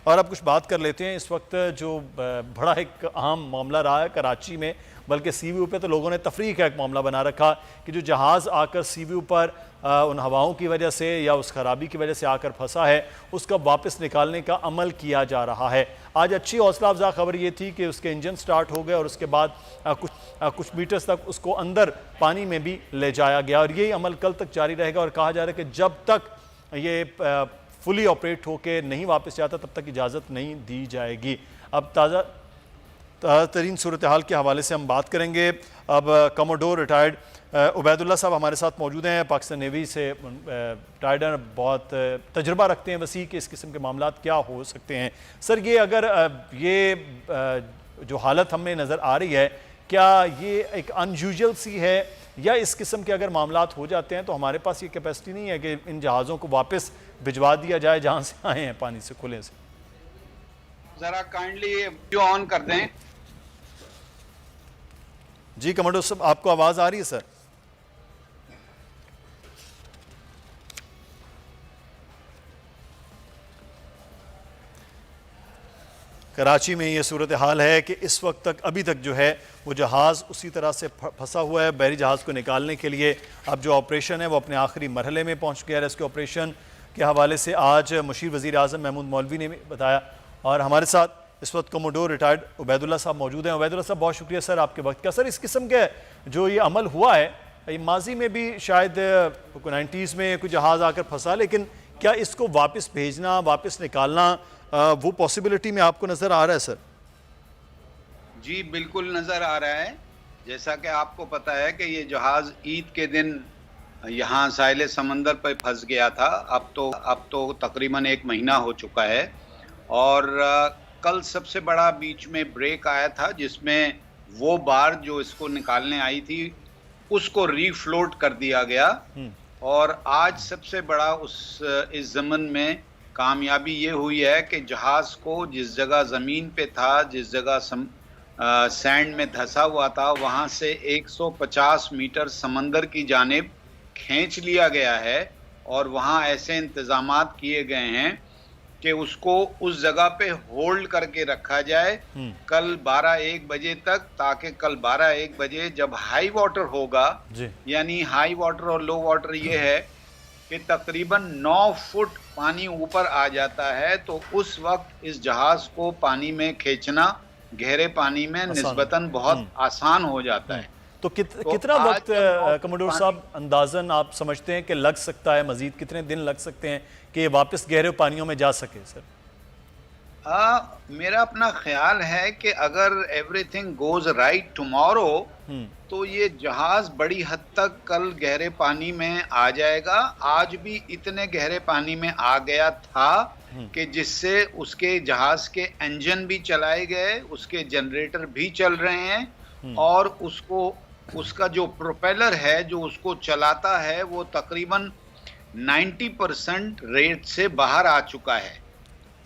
और अब कुछ बात कर लेते हैं। इस वक्त जो बड़ा एक अहम मामला रहा है कराची में, बल्कि सीव्यू पे तो लोगों ने तफरीक का एक मामला बना रखा कि जो जहाज़ आकर सीव्यू पर उन हवाओं की वजह से या उस खराबी की वजह से आकर फंसा है, उसका वापस निकालने का अमल किया जा रहा है। आज अच्छी हौसला अफजा खबर ये थी कि उसके इंजन स्टार्ट हो गए और उसके बाद कुछ मीटर्स तक उसको अंदर पानी में भी ले जाया गया, और यही अमल कल तक जारी रहेगा। और कहा जा रहा है कि जब तक ये फुली ऑपरेट होकर नहीं वापस जाता तब तक इजाज़त नहीं दी जाएगी। अब ताज़ा तरीन सूरत हाल के हवाले से हम बात करेंगे। अब कमोडोर रिटायर्ड उबैदुल्ला साहब हमारे साथ मौजूद हैं, पाकिस्तान नेवी से रिटायर्ड हैं, बहुत तजुर्बा रखते हैं वसी कि इस किस्म के मामला क्या हो सकते हैं। सर, ये अगर ये जो हालत हमें नज़र आ रही है, क्या ये एक अनयूजुअल सी है, या इस किस्म के अगर मामलात हो जाते हैं तो हमारे पास ये कैपेसिटी नहीं है कि इन जहाज़ों को वापस भिजवा दिया जाए जहाँ से आए हैं, पानी से खुले से? जरा काइंडली ऑन कर दें। जी कमांडो साहब, आपको आवाज़ आ रही है? सर, कराची में ये सूरत हाल है कि इस वक्त तक अभी तक जो है वो जहाज़ उसी तरह से फंसा हुआ है। बहरी जहाज़ को निकालने के लिए अब जो ऑपरेशन है वो अपने आखिरी मरहले में पहुंच गया है। रेस्क्यू ऑपरेशन के हवाले से आज मुशीर वज़ीर आज़म महमूद मौलवी ने बताया, और हमारे साथ इस वक्त कमोडोर रिटायर्ड उबैदुल्ला साहब मौजूद हैं। उबैदुल्ला साहब, बहुत शुक्रिया सर आपके वक्त का। सर, इस किस्म के जो ये अमल हुआ है, ये माजी में भी शायद 90s में कोई जहाज़ आकर फंसा, लेकिन क्या इसको वापस भेजना, वापस निकालना वो पॉसिबिलिटी में आपको नज़र आ रहा है? सर जी बिल्कुल नज़र आ रहा है। जैसा कि आपको पता है कि ये जहाज़ ईद के दिन यहाँ साहिल समंदर पर फंस गया था। अब तो तकरीबन 1 महीना हो चुका है, और कल सबसे बड़ा बीच में ब्रेक आया था जिसमें वो बार जो इसको निकालने आई थी उसको रीफ्लोट कर दिया गया, और आज सबसे बड़ा इस ज़मन में कामयाबी ये हुई है कि जहाज़ को जिस जगह ज़मीन पे था, जिस जगह सैंड में धंसा हुआ था, वहाँ से 150 मीटर समंदर की जानिब खींच लिया गया है, और वहाँ ऐसे इंतज़ामात किए गए हैं कि उसको उस जगह पे होल्ड करके रखा जाए कल 12-1 बजे तक, ताकि कल 12-1 बजे जब हाई वाटर होगा, यानी हाई वाटर और लो वाटर ये है कि तकरीबन 9 फुट पानी ऊपर आ जाता है, तो उस वक्त इस जहाज को पानी में खींचना गहरे पानी में निस्बतन बहुत आसान हो जाता है। तो कितना वक्त कमोडोर साहब अंदाजन आप समझते हैं कि लग सकता है, मजीद कितने दिन लग सकते हैं कि ये वापस गहरे पानियों में जा सके? सर, मेरा अपना ख्याल है कि अगर एवरीथिंग गोज राइट टुमारो तो ये जहाज बड़ी हद तक कल गहरे पानी में आ जाएगा। आज भी इतने गहरे पानी में आ गया था कि जिससे उसके जहाज के इंजन भी चलाए गए, उसके जनरेटर भी चल रहे हैं, और उसका जो प्रोपेलर है जो उसको चलाता है वो तकरीबन 90% रेट से बाहर आ चुका है।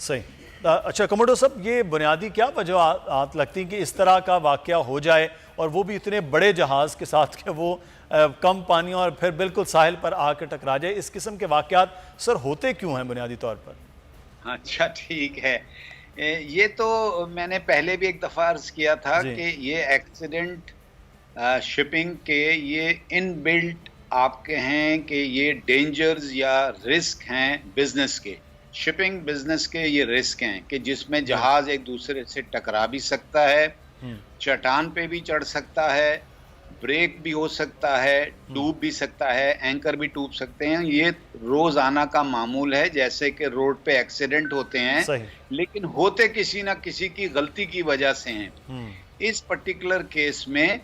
सही। अच्छा कमोडोर साहब, ये बुनियादी क्या वजह लगती है कि इस तरह का वाकया हो जाए, और वो भी इतने बड़े जहाज़ के साथ कि वो कम पानी और फिर बिल्कुल साहिल पर आकर टकरा जाए? इस किस्म के वाकयात सर होते क्यों हैं बुनियादी तौर पर? अच्छा ठीक है, ये तो मैंने पहले भी एक दफ़ा अर्ज किया था कि ये एक्सीडेंट शिपिंग के ये इनबिल्ट आपके हैं कि ये डेंजर्स या रिस्क हैं बिजनेस के, शिपिंग बिजनेस के ये रिस्क हैं कि जिसमें जहाज एक दूसरे से टकरा भी सकता है, चट्टान पे भी चढ़ सकता है, ब्रेक भी हो सकता है, डूब भी सकता है, एंकर भी टूट सकते हैं। ये रोजाना का मामूल है, जैसे कि रोड पे एक्सीडेंट होते हैं, लेकिन होते किसी ना किसी की गलती की वजह से हैं। इस पर्टिकुलर केस में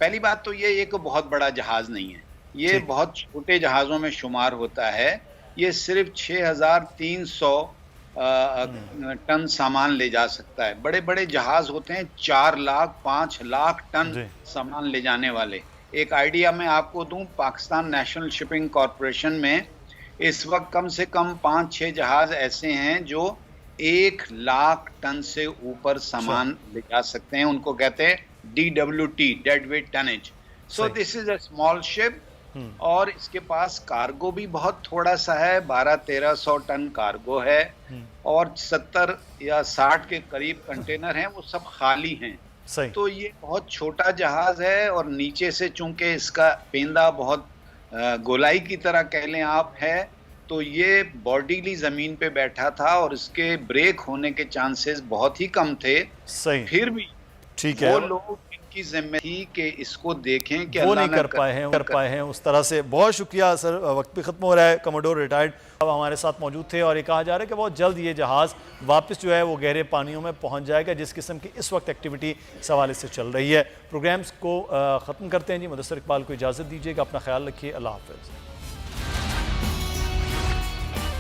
पहली बात तो ये एक बहुत बड़ा जहाज नहीं है, ये बहुत छोटे जहाजों में शुमार होता है। ये सिर्फ 6300 टन सामान ले जा सकता है। बड़े बड़े जहाज होते हैं 4 लाख 5 लाख टन सामान ले जाने वाले। एक आइडिया मैं आपको दूं, पाकिस्तान नेशनल शिपिंग कॉरपोरेशन में इस वक्त कम से कम 5-6 जहाज ऐसे हैं जो 1 लाख टन से ऊपर सामान ले जा सकते हैं। उनको कहते हैं DWT, dead weight tonnage. So this is a small ship, और इसके पास कार्गो भी बहुत थोड़ा सा है, 1200-1300 टन कार्गो है और 70 या 60 के करीब कंटेनर हैं, वो सब खाली हैं। सही। तो ये बहुत छोटा जहाज है और नीचे से चूंकि इसका पेंदा बहुत गोलाई की तरह कह लें आप है, तो ये बॉडीली जमीन पे बैठा था और इसके ब्रेक होने के चांसेस बहुत ही कम थे। सही। फिर भी ठीक है, वो लोग इनकी जिम्मेदारी थी कि इसको देखें कि वो अल्लाह नहीं ना कर पाए हैं उस तरह से। बहुत शुक्रिया सर, वक्त भी ख़त्म हो रहा है। कमोडोर रिटायर्ड अब हमारे साथ मौजूद थे और ये कहा जा रहा है कि बहुत जल्द ये जहाज़ वापस जो है वो गहरे पानियों में पहुंच जाएगा, जिस किस्म की इस वक्त एक्टिविटी इस हवाले से चल रही है। प्रोग्राम्स को ख़त्म करते हैं जी। मुदस्सिर इकबाल को इजाज़त दीजिएगा, अपना ख्याल रखिए, अल्लाह हाफ़िज़।